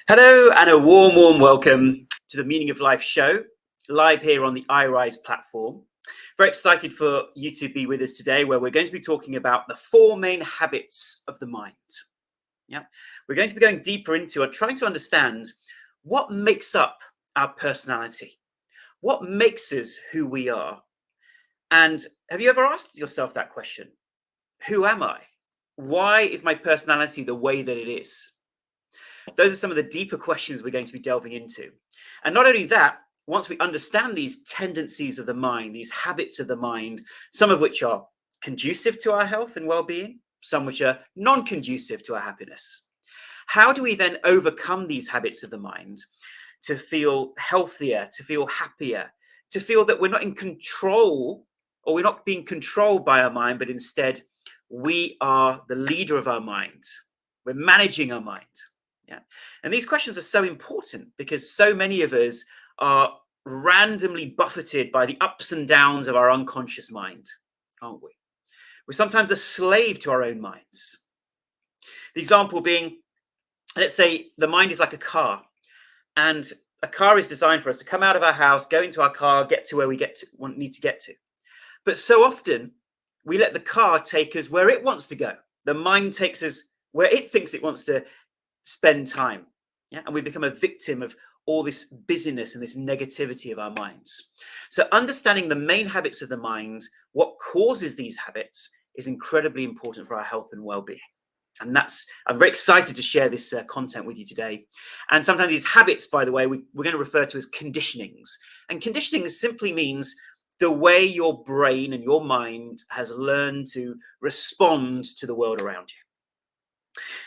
Hello and a warm welcome to the Meaning of Life show, live here on the iRise platform. Very excited for you to be with us today, where we're going to be talking about the four main habits of the mind. Yeah, we're going to be going deeper into and trying to understand what makes up our personality, what makes us who we are. And have you ever asked yourself that question? Who am I? Why is my personality the way that it is? Those are some of the deeper questions we're going to be delving into. And not only that, once we understand these tendencies of the mind, these habits of the mind, some of which are conducive to our health and well-being, some which are non-conducive to our happiness. How do we then overcome these habits of the mind to feel healthier, to feel happier, to feel that we're not in control, or we're not being controlled by our mind, but instead we are the leader of our mind. We're managing our mind. Yeah. And these questions are so important because so many of us are randomly buffeted by the ups and downs of our unconscious mind, aren't we? We're sometimes a slave to our own minds. The example being, let's say the mind is like a car, and a car is designed for us to come out of our house, go into our car, get to where we need to get to. But so often we let the car take us where it wants to go. The mind takes us where it thinks it wants to spend time. Yeah, and we become a victim of all this busyness and this negativity of our minds. So understanding the main habits of the mind, what causes these habits, is incredibly important for our health and well-being. And I'm very excited to share this content with you today. And sometimes these habits, by the way, we're going to refer to as conditionings. And conditioning simply means the way your brain and your mind has learned to respond to the world around you.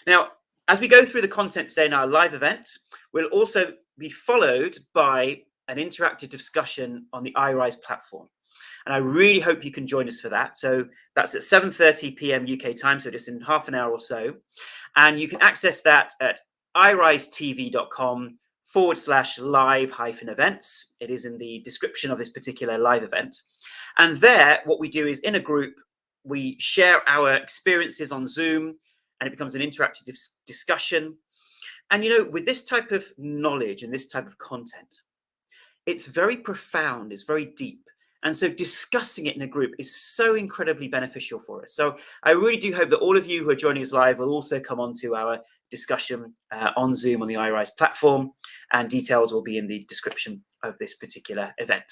Now, as we go through the content today in our live event, we'll also be followed by an interactive discussion on the iRise platform. And I really hope you can join us for that. So that's at 7:30 p.m. UK time, so just in half an hour or so. And you can access that at irisetv.com/live-events. It is in the description of this particular live event. And there, what we do is in a group, we share our experiences on Zoom, and it becomes an interactive discussion. And, you know, with this type of knowledge and this type of content, it's very profound, it's very deep. And so discussing it in a group is so incredibly beneficial for us. So I really do hope that all of you who are joining us live will also come on to our discussion on Zoom on the iRise platform, and details will be in the description of this particular event.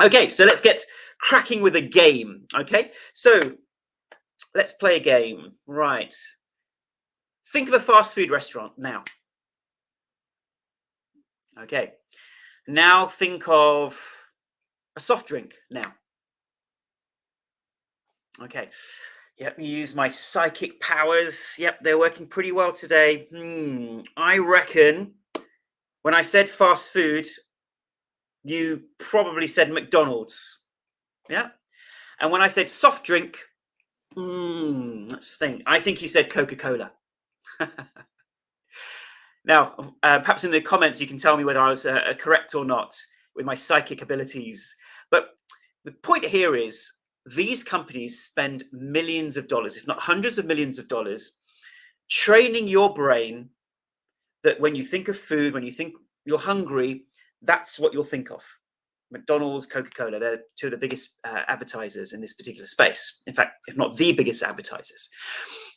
Okay, so let's get cracking with a game. Okay, so let's play a game. Right. Think of a fast food restaurant now. Okay. Now think of a soft drink now. Okay. Let me use my psychic powers. Yep, they're working pretty well today. I reckon when I said fast food, you probably said McDonald's. Yeah. And when I said soft drink, let's think. I think you said Coca-Cola. Now, perhaps in the comments, you can tell me whether I was correct or not with my psychic abilities. But the point here is these companies spend millions of dollars, if not hundreds of millions of dollars, training your brain that when you think of food, when you think you're hungry, that's what you'll think of. McDonald's, Coca-Cola, they're two of the biggest advertisers in this particular space. In fact, if not the biggest advertisers.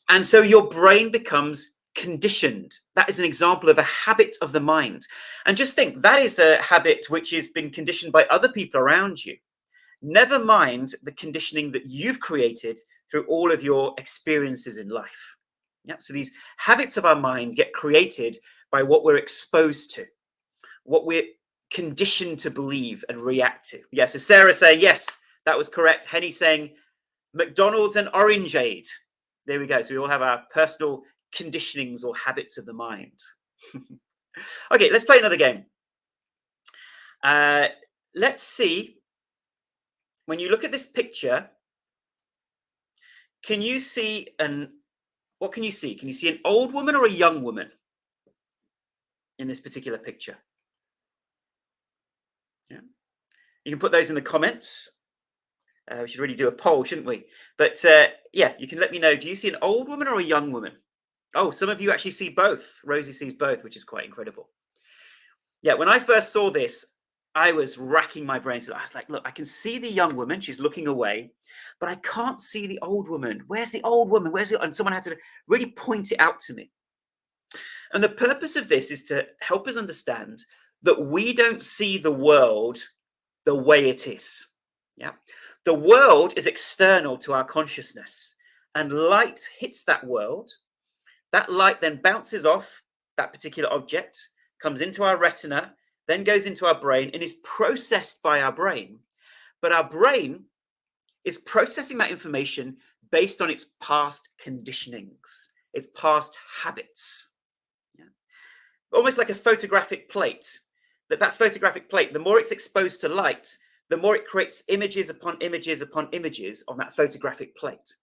And so your brain becomes conditioned. That is an example of a habit of the mind. And just think, that is a habit which has been conditioned by other people around you. Never mind the conditioning that you've created through all of your experiences in life. Yeah, so these habits of our mind get created by what we're exposed to, what we're conditioned to believe and react to. Yeah, so Sarah saying, yes, that was correct. Henny saying McDonald's and Orangeade. There we go. So we all have our personal conditionings or habits of the mind. Okay, let's play another game. Let's see. When you look at this picture, can you see what can you see? Can you see an old woman or a young woman in this particular picture? Yeah. You can put those in the comments. We should really do a poll, shouldn't we? But yeah, you can let me know. Do you see an old woman or a young woman? Oh, some of you actually see both. Rosie sees both, which is quite incredible. Yeah, when I first saw this, I was racking my brains. I was like, look, I can see the young woman. She's looking away, but I can't see the old woman. Where's the old woman? Where's it? And someone had to really point it out to me. And the purpose of this is to help us understand that we don't see the world the way it is. Yeah. The world is external to our consciousness, and light hits that world. That light then bounces off that particular object, comes into our retina, then goes into our brain and is processed by our brain. But our brain is processing that information based on its past conditionings, its past habits. Yeah. Almost like a photographic plate. That photographic plate, the more it's exposed to light, the more it creates images upon images upon images on that photographic plate.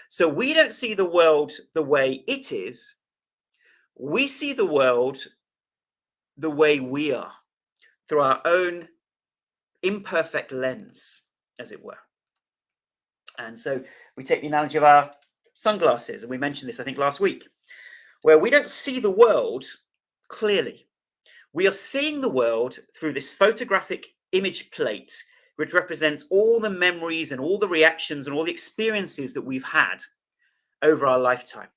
So we don't see the world the way it is. We see the world the way we are, through our own imperfect lens, as it were. And so we take the analogy of our sunglasses, and we mentioned this, I think, last week, where we don't see the world clearly. We are seeing the world through this photographic image plate, which represents all the memories and all the reactions and all the experiences that we've had over our lifetime.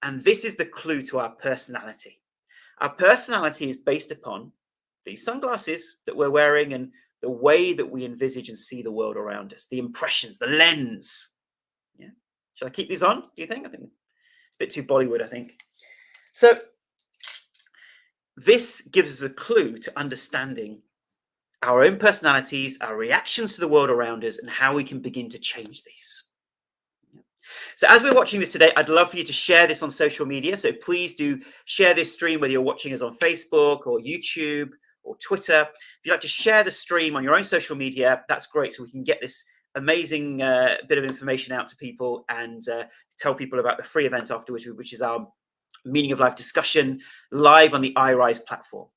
And this is the clue to our personality. Our personality is based upon these sunglasses that we're wearing and the way that we envisage and see the world around us, the impressions, the lens. Yeah. Should I keep these on, do you think? I think it's a bit too Bollywood, I think. So this gives us a clue to understanding our own personalities, our reactions to the world around us, and how we can begin to change these. So as we're watching this today, I'd love for you to share this on social media. So please do share this stream, whether you're watching us on Facebook or YouTube or Twitter. If you'd like to share the stream on your own social media, that's great. So we can get this amazing bit of information out to people and tell people about the free event afterwards, which is our Meaning of Life discussion live on the iRise platform.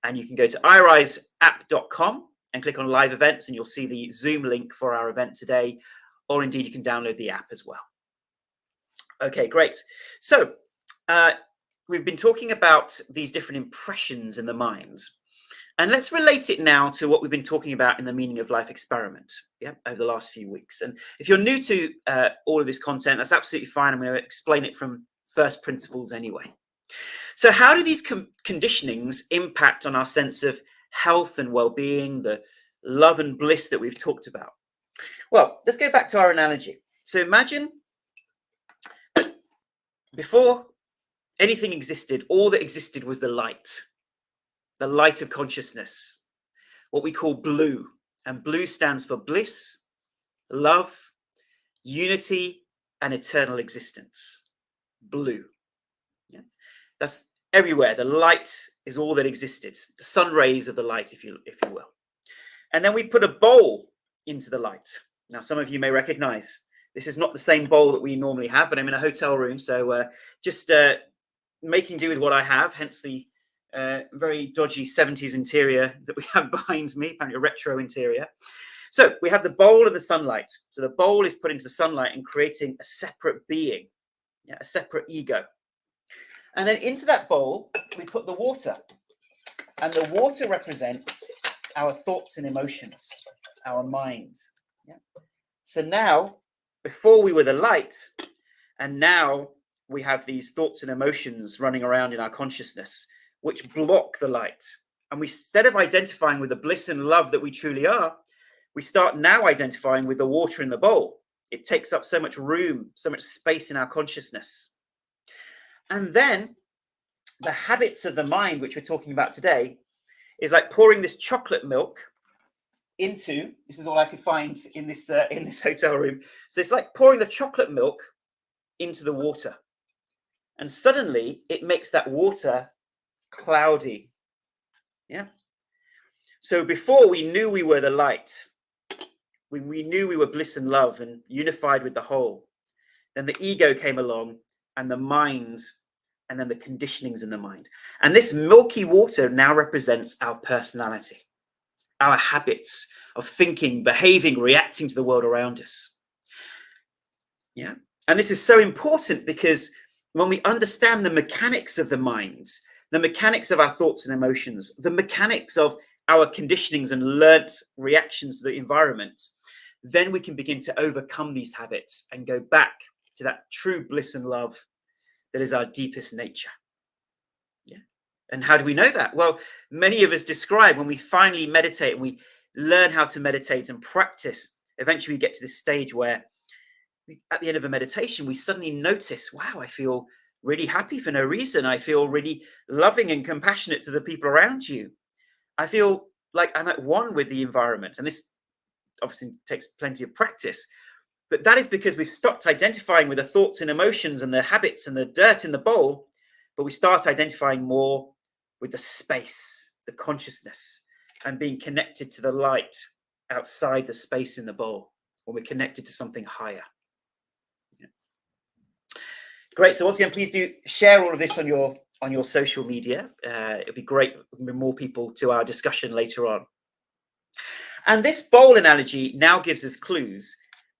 And you can go to iriseapp.com and click on live events, and you'll see the Zoom link for our event today, or indeed you can download the app as well. Okay, great. So we've been talking about these different impressions in the mind, and let's relate it now to what we've been talking about in the Meaning of Life experiment, over the last few weeks. And if you're new to all of this content, that's absolutely fine. I'm going to explain it from first principles anyway. So how do these conditionings impact on our sense of health and well-being, the love and bliss that we've talked about? Well, let's go back to our analogy. So imagine before anything existed, all that existed was the light of consciousness, what we call blue. And blue stands for bliss, love, unity, and eternal existence. Blue. Yeah. That's everywhere. The light is all that existed. The sun rays of the light, if you will. And then we put a bowl into the light. Now, some of you may recognize this is not the same bowl that we normally have, but I'm in a hotel room, so just making do with what I have, hence the very dodgy 70s interior that we have behind me, apparently a retro interior. So we have the bowl and the sunlight. So the bowl is put into the sunlight and creating a separate being, a separate ego. And then into that bowl, we put the water. And the water represents our thoughts and emotions, our mind. Yeah. So now, before we were the light, and now we have these thoughts and emotions running around in our consciousness, which block the light. And we, instead of identifying with the bliss and love that we truly are, we start now identifying with the water in the bowl. It takes up so much room, so much space in our consciousness. And then the habits of the mind, which we're talking about today, is like pouring this chocolate milk into, this is all I could find in this hotel room. So it's like pouring the chocolate milk into the water. And suddenly it makes that water cloudy. Yeah. So before we knew we were the light, we knew we were bliss and love and unified with the whole. Then the ego came along and the mind, and then the conditionings in the mind. And this milky water now represents our personality, our habits of thinking, behaving, reacting to the world around us. Yeah. And this is so important because when we understand the mechanics of the mind, the mechanics of our thoughts and emotions, the mechanics of our conditionings and learnt reactions to the environment, then we can begin to overcome these habits and go back to that true bliss and love that is our deepest nature. Yeah. And how do we know that? Well, many of us describe when we finally meditate and we learn how to meditate and practice, eventually we get to this stage where at the end of a meditation, we suddenly notice, wow, I feel really happy for no reason. I feel really loving and compassionate to the people around you. I feel like I'm at one with the environment. And this obviously takes plenty of practice. But that is because we've stopped identifying with the thoughts and emotions and the habits and the dirt in the bowl, but we start identifying more with the space, the consciousness, and being connected to the light outside the space in the bowl, when we're connected to something higher. Yeah. Great. So once again, please do share all of this on your social media. It'd be great to bring more people to our discussion later on. And this bowl analogy now gives us clues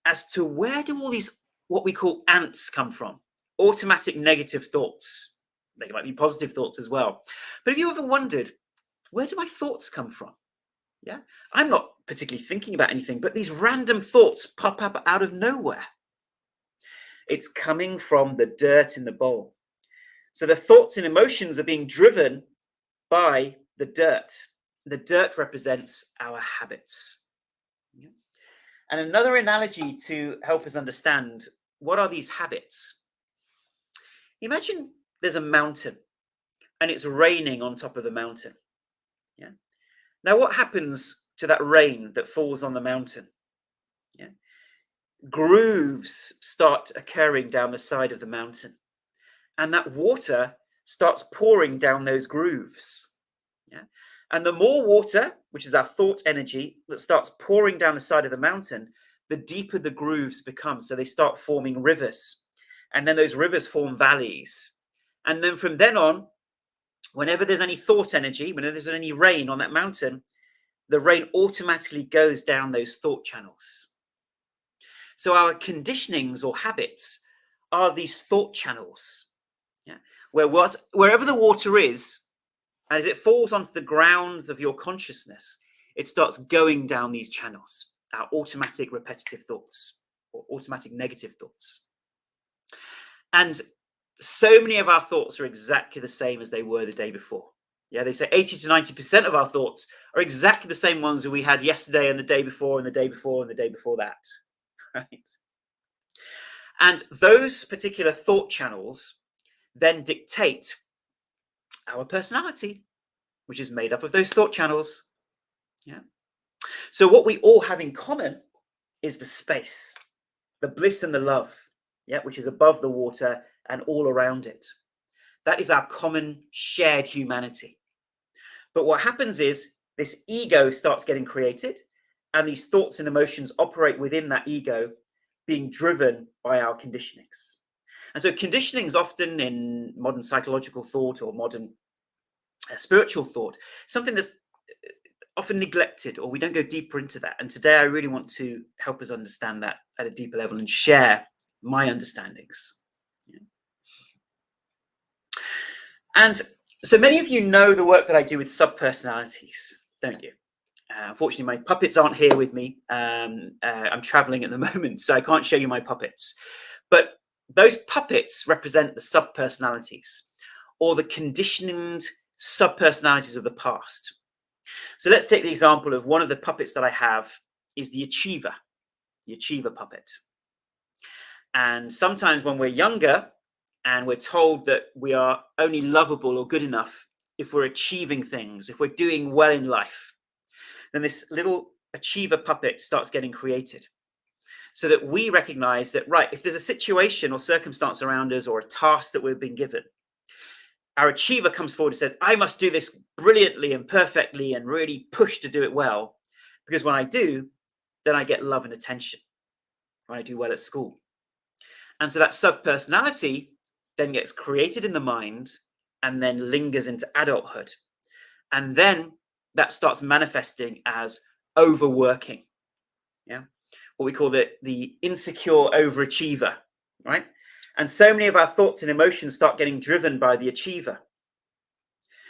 as to where do all these what we call ants come from? Automatic negative thoughts. They might be positive thoughts as well. But have you ever wondered, where do my thoughts come from? Yeah, I'm not particularly thinking about anything, but these random thoughts pop up out of nowhere. It's coming from the dirt in the bowl. So the thoughts and emotions are being driven by the dirt. The dirt represents our habits. Yeah. And another analogy to help us understand what are these habits. Imagine there's a mountain and it's raining on top of the mountain. Yeah. Now, what happens to that rain that falls on the mountain? Yeah. Grooves start occurring down the side of the mountain, and that water starts pouring down those grooves. Yeah. And the more water, which is our thought energy, that starts pouring down the side of the mountain, the deeper the grooves become. So they start forming rivers, and then those rivers form valleys. And then from then on, whenever there's any thought energy, whenever there's any rain on that mountain, the rain automatically goes down those thought channels. So our conditionings or habits are these thought channels. Yeah. Wherever the water is, as it falls onto the ground of your consciousness, it starts going down these channels, our automatic repetitive thoughts or automatic negative thoughts. And so many of our thoughts are exactly the same as they were the day before. Yeah, they say 80 to 90% of our thoughts are exactly the same ones that we had yesterday and the day before and the day before and the day before that. Right? And those particular thought channels then dictate our personality, which is made up of those thought channels. Yeah. So what we all have in common is the space, the bliss and the love, yeah, which is above the water and all around it. That is our common shared humanity. But what happens is this ego starts getting created, and these thoughts and emotions operate within that ego, being driven by our conditionings. And so conditionings often in modern psychological thought or modern spiritual thought, something that's often neglected, or we don't go deeper into that. And today I really want to help us understand that at a deeper level and share my understandings. Yeah. And so many of you know the work that I do with subpersonalities, don't you? Unfortunately, my puppets aren't here with me. I'm traveling at the moment, so I can't show you my puppets. But those puppets represent the subpersonalities, or the conditioned subpersonalities of the past. So let's take the example of one of the puppets that I have is the achiever puppet. And sometimes when we're younger and we're told that we are only lovable or good enough if we're achieving things, if we're doing well in life, then this little achiever puppet starts getting created so that we recognize that, right, if there's a situation or circumstance around us or a task that we've been given, our achiever comes forward and says, I must do this brilliantly and perfectly and really push to do it well. Because when I do, then I get love and attention when I do well at school. And so that subpersonality then gets created in the mind and then lingers into adulthood. And then that starts manifesting as overworking. Yeah. What we call the insecure overachiever, right? And so many of our thoughts and emotions start getting driven by the achiever.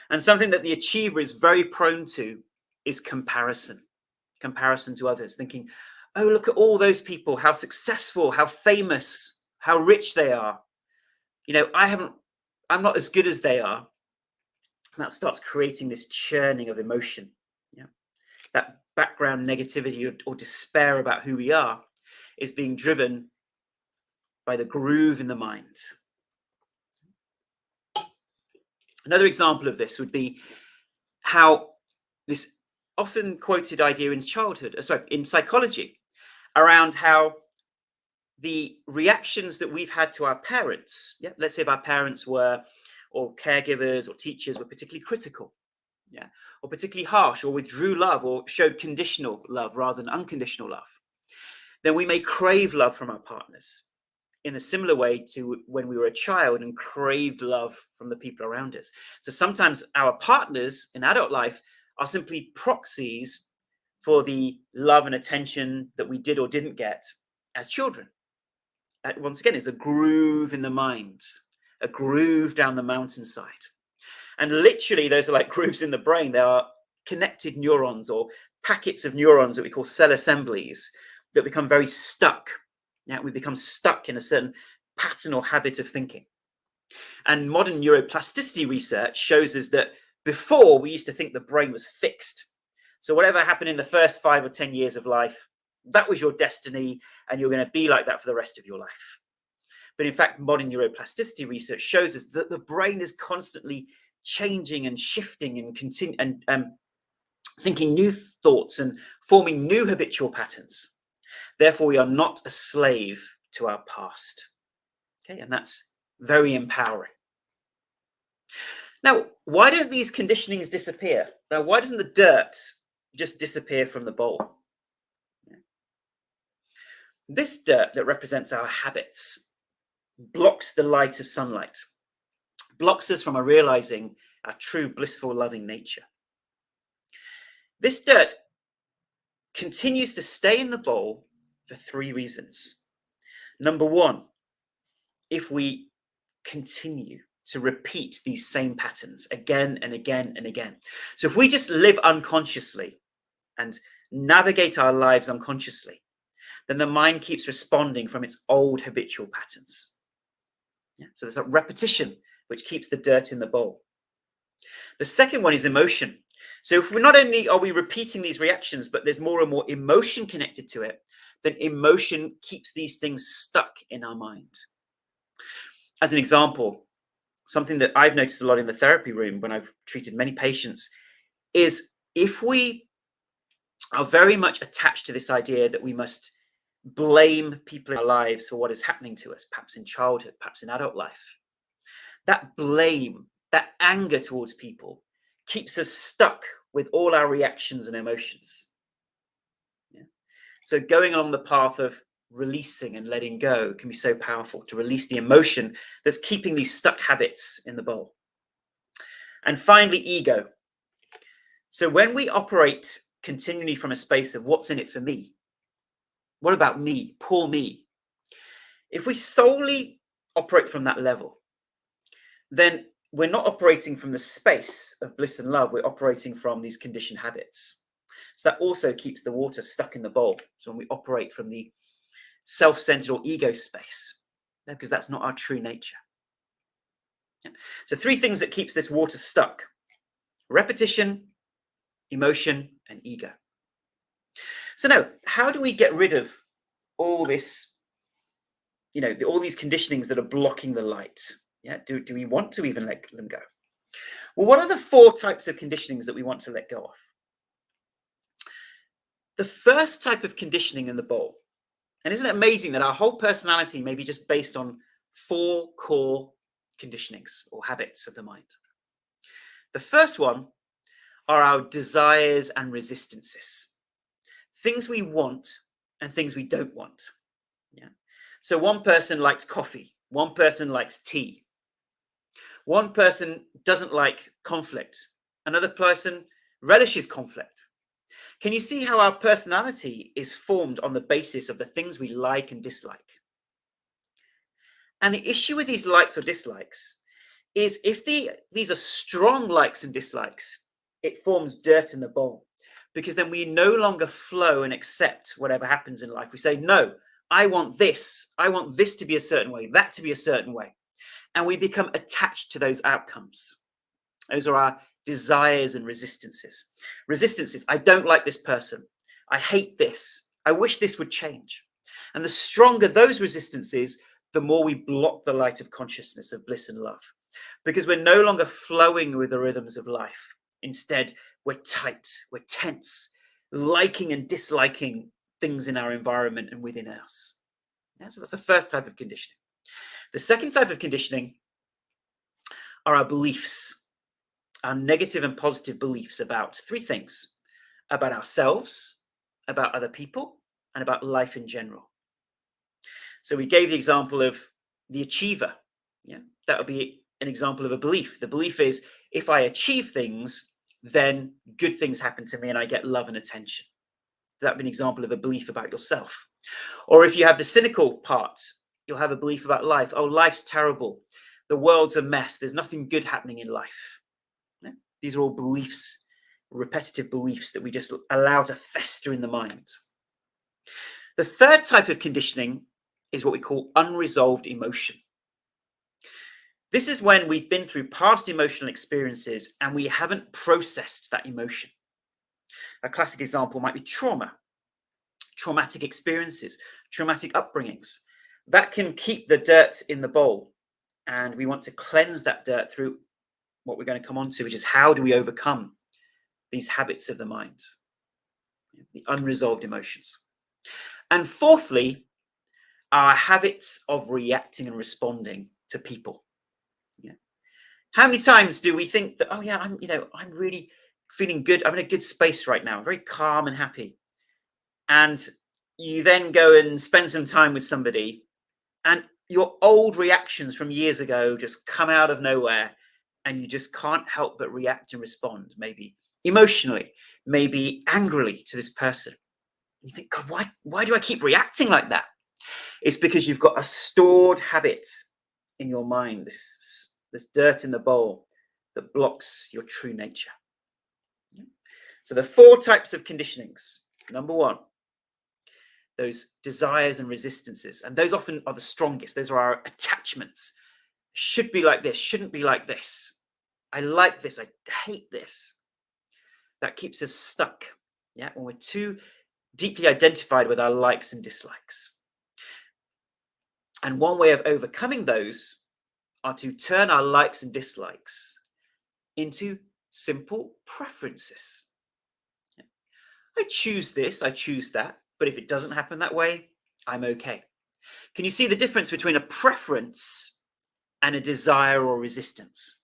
And something that the achiever is very prone to is comparison to others, thinking, oh, look at all those people, how successful, how famous, how rich they are. I'm not as good as they are. And that starts creating this churning of emotion. Yeah. That background negativity or despair about who we are is being driven by the groove in the mind. Another example of this would be how this often quoted idea in in psychology, around how the reactions that we've had to our parents, let's say if our parents were, or caregivers or teachers were particularly critical, or particularly harsh, or withdrew love, or showed conditional love rather than unconditional love, then we may crave love from our partners in a similar way to when we were a child and craved love from the people around us. So sometimes our partners in adult life are simply proxies for the love and attention that we did or didn't get as children. That, once again, is a groove in the mind, a groove down the mountainside. And literally, those are like grooves in the brain. They are connected neurons or packets of neurons that we call cell assemblies that become very stuck. We become stuck in a certain pattern or habit of thinking. And modern neuroplasticity research shows us that before, we used to think the brain was fixed. So whatever happened in the first 5 or 10 years of life, that was your destiny, and you're going to be like that for the rest of your life. But in fact, modern neuroplasticity research shows us that the brain is constantly changing and shifting and thinking new thoughts and forming new habitual patterns. Therefore, we are not a slave to our past. Okay, and that's very empowering. Now, why don't these conditionings disappear? Now, why doesn't the dirt just disappear from the bowl? This dirt that represents our habits blocks the light of sunlight, blocks us from realizing our true blissful, loving nature. This dirt continues to stay in the bowl for 3 reasons. Number 1, if we continue to repeat these same patterns again and again and again. So if we just live unconsciously and navigate our lives unconsciously, then the mind keeps responding from its old habitual patterns. So there's that repetition which keeps the dirt in the bowl. The second one is emotion. So if we're not only are we repeating these reactions, but there's more and more emotion connected to it, then emotion keeps these things stuck in our mind. As an example, something that I've noticed a lot in the therapy room when I've treated many patients is if we are very much attached to this idea that we must blame people in our lives for what is happening to us, perhaps in childhood, perhaps in adult life, that blame, that anger towards people keeps us stuck with all our reactions and emotions. So going along the path of releasing and letting go can be so powerful, to release the emotion that's keeping these stuck habits in the bowl. And finally, ego. So when we operate continually from a space of what's in it for me, what about me, poor me? If we solely operate from that level, then we're not operating from the space of bliss and love. We're operating from these conditioned habits. So that also keeps the water stuck in the bowl. So when we operate from the self-centered or ego space, because that's not our true nature. So 3 things that keeps this water stuck: repetition, emotion, and ego. So now, how do we get rid of all this, all these conditionings that are blocking the light? Do we want to even let them go? Well, what are the 4 types of conditionings that we want to let go of? The first type of conditioning in the bowl, and isn't it amazing that our whole personality may be just based on 4 core conditionings or habits of the mind? The first one are our desires and resistances, things we want and things we don't want. So one person likes coffee, one person likes tea, one person doesn't like conflict, another person relishes conflict. Can you see how our personality is formed on the basis of the things we like and dislike? And the issue with these likes or dislikes is if these are strong likes and dislikes, it forms dirt in the bowl, because then we no longer flow and accept whatever happens in life. We say, no, I want this. I want this to be a certain way, that to be a certain way. And we become attached to those outcomes. Those are our desires and resistances. Resistances, I don't like this person. I hate this. I wish this would change. And the stronger those resistances, the more we block the light of consciousness of bliss and love, because we're no longer flowing with the rhythms of life. Instead, we're tight, we're tense, liking and disliking things in our environment and within us. Yeah, so that's the first type of conditioning. The second type of conditioning are our beliefs, our negative and positive beliefs about three things: about ourselves, about other people, and about life in general. So we gave the example of the achiever. Yeah, that would be an example of a belief. The belief is, if I achieve things, then good things happen to me and I get love and attention. That would be an example of a belief about yourself. Or if you have the cynical part, you'll have a belief about life. Oh, life's terrible. The world's a mess. There's nothing good happening in life. Yeah? These are all beliefs, repetitive beliefs that we just allow to fester in the mind. The third type of conditioning is what we call unresolved emotion. This is when we've been through past emotional experiences and we haven't processed that emotion. A classic example might be trauma, traumatic experiences, traumatic upbringings. That can keep the dirt in the bowl, and we want to cleanse that dirt through what we're going to come on to, which is how do we overcome these habits of the mind, the unresolved emotions. And fourthly, our habits of reacting and responding to people. Yeah. How many times do we think that, oh yeah, I'm really feeling good. I'm in a good space right now. I'm very calm and happy. And you then go and spend some time with somebody and your old reactions from years ago just come out of nowhere and you just can't help but react and respond, maybe emotionally, maybe angrily to this person. You think, God, why do I keep reacting like that? It's because you've got a stored habit in your mind, this dirt in the bowl that blocks your true nature. So the four types of conditionings. Number one, those desires and resistances. And those often are the strongest. Those are our attachments. Should be like this, shouldn't be like this. I like this, I hate this. That keeps us stuck. Yeah, when we're too deeply identified with our likes and dislikes. And one way of overcoming those are to turn our likes and dislikes into simple preferences. I choose this, I choose that, but if it doesn't happen that way, I'm okay. Can you see the difference between a preference and a desire or resistance?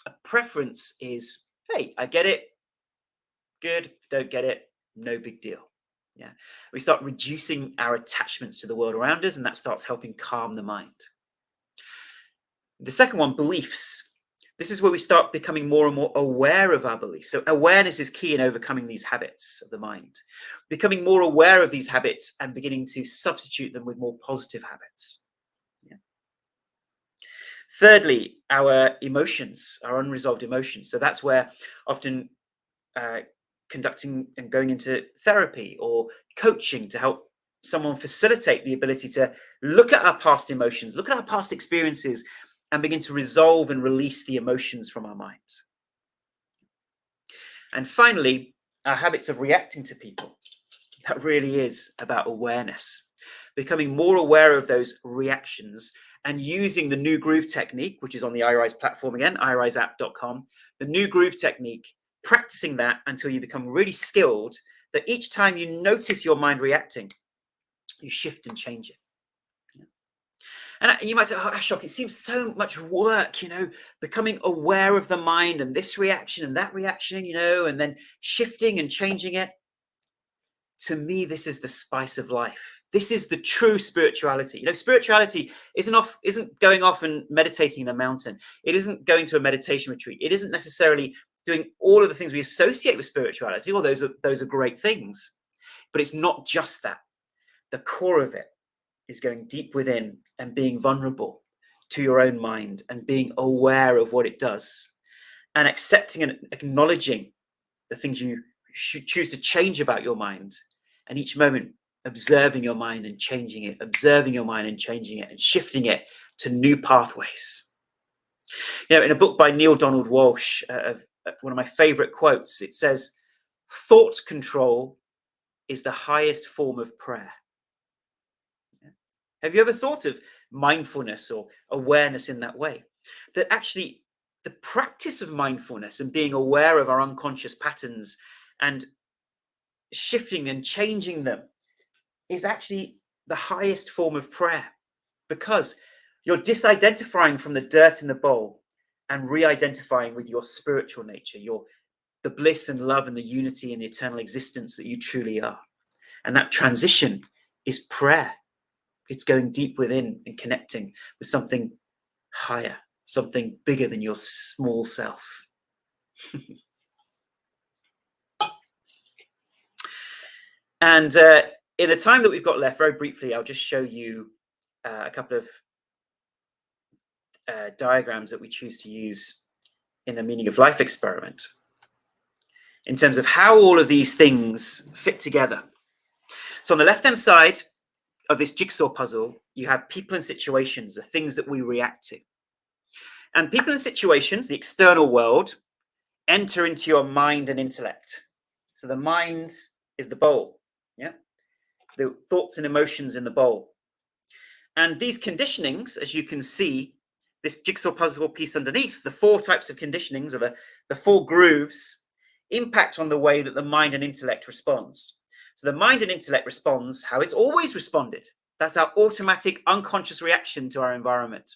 A preference is, hey, I get it, good, don't get it, no big deal. Yeah, we start reducing our attachments to the world around us, and that starts helping calm the mind. The second one, beliefs. This is where we start becoming more and more aware of our beliefs. So awareness is key in overcoming these habits of the mind. Becoming more aware of these habits and beginning to substitute them with more positive habits. Yeah. Thirdly, our emotions, our unresolved emotions. So that's where often conducting and going into therapy or coaching to help someone facilitate the ability to look at our past emotions, look at our past experiences, and begin to resolve and release the emotions from our minds. And finally, our habits of reacting to people. That really is about awareness, becoming more aware of those reactions and using the New Groove technique, which is on the iRise platform again, iriseapp.com, the New Groove technique, practicing that until you become really skilled that each time you notice your mind reacting, you shift and change it. And you might say, oh, Ashok, it seems so much work, becoming aware of the mind and this reaction and that reaction, and then shifting and changing it. To me, this is the spice of life. This is the true spirituality. Spirituality isn't going off and meditating in a mountain. It isn't going to a meditation retreat. It isn't necessarily doing all of the things we associate with spirituality. Well, those are great things, but it's not just that. The core of it is going deep within and being vulnerable to your own mind and being aware of what it does, and accepting and acknowledging the things you should choose to change about your mind, and each moment observing your mind and changing it, observing your mind and changing it, and shifting it to new pathways. In a book by Neil Donald Walsh, one of my favorite quotes, it says, "Thought control is the highest form of prayer." Have you ever thought of mindfulness or awareness in that way? That actually the practice of mindfulness and being aware of our unconscious patterns and shifting and changing them is actually the highest form of prayer, because you're disidentifying from the dirt in the bowl and re-identifying with your spiritual nature, the bliss and love and the unity and the eternal existence that you truly are. And that transition is prayer. It's going deep within and connecting with something higher, something bigger than your small self. And in the time that we've got left, very briefly, I'll just show you a couple of diagrams that we choose to use in the Meaning of Life experiment in terms of how all of these things fit together. So on the left-hand side of this jigsaw puzzle, you have people and situations, the things that we react to. And people and situations, the external world, enter into your mind and intellect. So the mind is the bowl, the thoughts and emotions in the bowl. And these conditionings, as you can see, this jigsaw puzzle piece underneath, the 4 types of conditionings, or the 4 grooves, impact on the way that the mind and intellect responds. So the mind and intellect responds how it's always responded. That's our automatic unconscious reaction to our environment.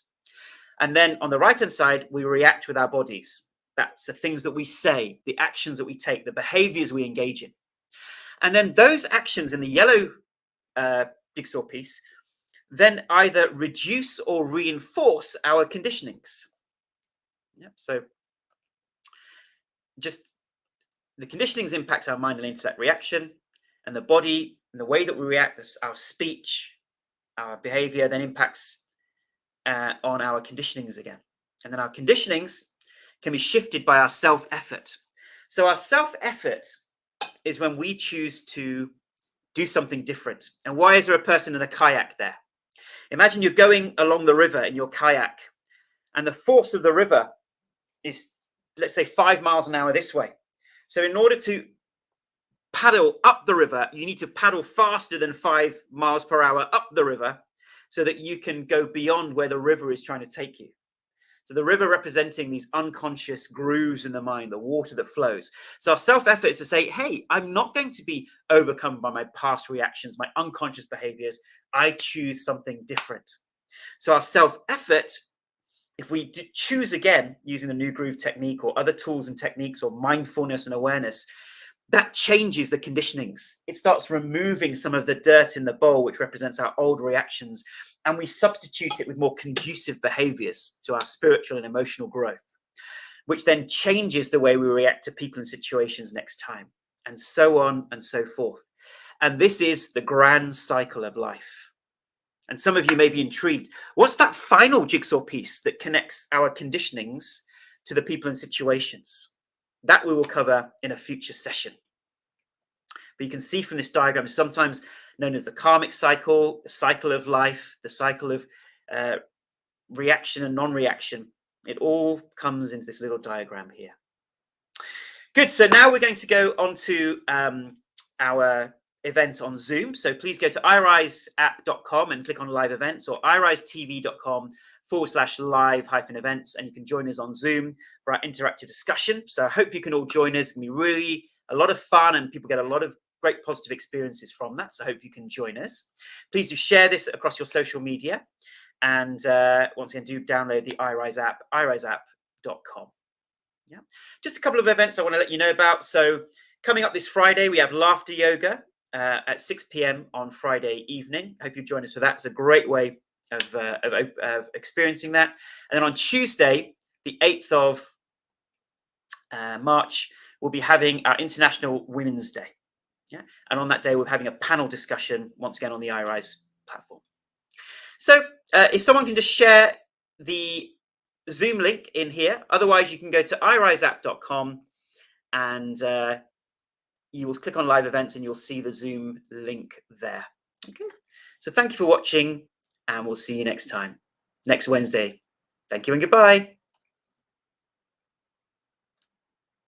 And then on the right-hand side, we react with our bodies. That's the things that we say, the actions that we take, the behaviors we engage in. And then those actions in the yellow jigsaw piece then either reduce or reinforce our conditionings. So just the conditionings impact our mind and intellect reaction, and the body and the way that we react, our speech, our behavior then impacts on our conditionings again. And then our conditionings can be shifted by our self-effort. So our self-effort is when we choose to do something different. And why is there a person in a kayak there? Imagine you're going along the river in your kayak, and the force of the river is, let's say, 5 miles an hour this way. So in order to paddle up the river, you need to paddle faster than 5 miles per hour up the river so that you can go beyond where the river is trying to take you. So the river representing these unconscious grooves in the mind, the water that flows. So our self-effort is to say, hey, I'm not going to be overcome by my past reactions, my unconscious behaviors. I choose something different. So our self-effort, if we choose again, using the new groove technique or other tools and techniques or mindfulness and awareness, that changes the conditionings. It starts removing some of the dirt in the bowl, which represents our old reactions, and we substitute it with more conducive behaviors to our spiritual and emotional growth, which then changes the way we react to people and situations next time, and so on and so forth. And this is the grand cycle of life. And some of you may be intrigued. What's that final jigsaw piece that connects our conditionings to the people and situations? That we will cover in a future session. But you can see from this diagram, sometimes known as the karmic cycle, the cycle of life, the cycle of reaction and non-reaction. It all comes into this little diagram here. Good. So now we're going to go on to our event on Zoom. So please go to iRiseApp.com and click on live events, or irisetv.com/live-events, and you can join us on Zoom for our interactive discussion. So I hope you can all join us. It's going to be really a lot of fun, and people get a lot of great positive experiences from that. So I hope you can join us. Please do share this across your social media. And once again, do download the iRise app, iriseapp.com. Yeah. Just a couple of events I want to let you know about. So coming up this Friday, we have laughter yoga at 6 p.m. on Friday evening. Hope you join us for that. It's a great way of experiencing that. And then on Tuesday, the 8th of March, we'll be having our International Women's Day. Yeah. And on that day, we're having a panel discussion once again on the iRise platform. So if someone can just share the Zoom link in here. Otherwise, you can go to iriseapp.com and you will click on live events and you'll see the Zoom link there. Okay. So thank you for watching, and we'll see you next time, next Wednesday. Thank you and goodbye.